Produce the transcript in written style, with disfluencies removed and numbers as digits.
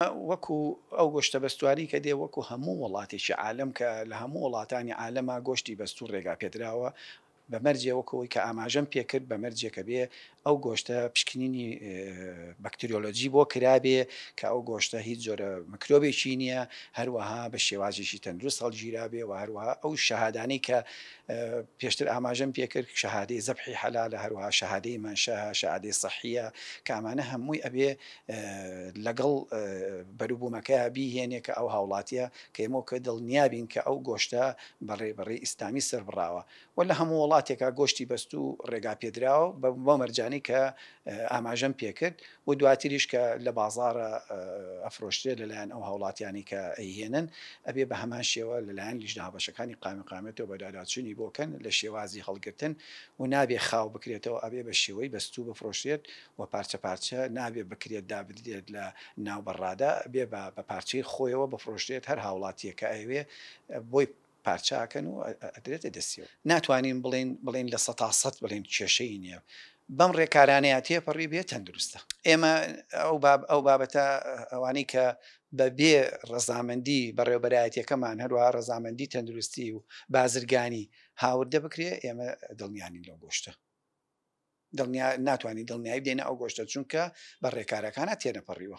وەکو ئەو گۆشتە بەستواری کە دێ وەکو هەموو وڵاتێکی عالم کە لە هەموو وڵاتانی عالەما گۆشتی بەستوور ڕێگا پێدراوە بەمەرجێ وەکەوەی کە ئاماژەم پێکرد بەمەرجێکە بێ ئەو گۆشتە پشکنینی بەکتریۆلۆجی بۆ کرابێ کە ئەو گۆشتە هیچ جۆرە مکرۆبێکی نییە هەروەها بە شێوازێکی تەندروست هەڵگیرابێ و هەروەها ئەو شەهادانەی کە پێشتر ئاماژەم پێکرد شەهادەی زەبحی حەلالە هەروەها شەهادەی مانشەها شەهادەی سەحیە کە ئەمانە هەمووی ئەبێ لەگەڵ بەروبوومەکەیە بیهێنێ کە ئەو هاوڵاتیە کە ئێمە کە دڵنیابین کە ئەو گۆشتە بەڕێ ئیسلامی سەربڕاوە و لە هەموو وڵاتێکا گۆشتی بەستوو ڕێگا پێدراوە بۆ مەرجانی کە ئاماژەم پێکرد و دواتریش کە لە بازاڕە ئەفرۆشتێت لەلایەن ئەو هاوڵاتیانی کە ئەیهێنن ئەبێ بە هەمان شێوە لەلایەن لیژنە هاوبەشەکانی قامێتەوە بەداداچوونی بۆکەن لە شێوازی هەڵگرتن و نابێ خاو بکرێتەوە ئەبێ بە شێوەی بەستوو بفرۆشرێت و پارچە پارچە نابێ بکرێت دابدرێت لە ناو بەڕادا بێ بە پارچەی خۆیەوە بفرۆشرێت هەر هاوڵاتیەکە ئەوێ بۆی پارچاکەن و ئەدرێتە دەستیەوە ناتوانین بڵێن لە 100% بڵێن کێشەی نییە بەم ڕێکارانەیە تێپەڕی بێت تەندروستە ئێمە ئەو بابەتە ئەوانەی کە بەبێ ڕەزامەندی بەڕێوەبەرایەتیەکەمان هەروەها ڕەزامەندی تەندروستی و بازرگانی هاوردە بکرێ ئێمە دڵنیانین لەو گۆشتە ناتوانین دڵنیایی بدەینە ئەو گۆشتە چونکە بە ڕێکارەکانە تێنەپەڕیوە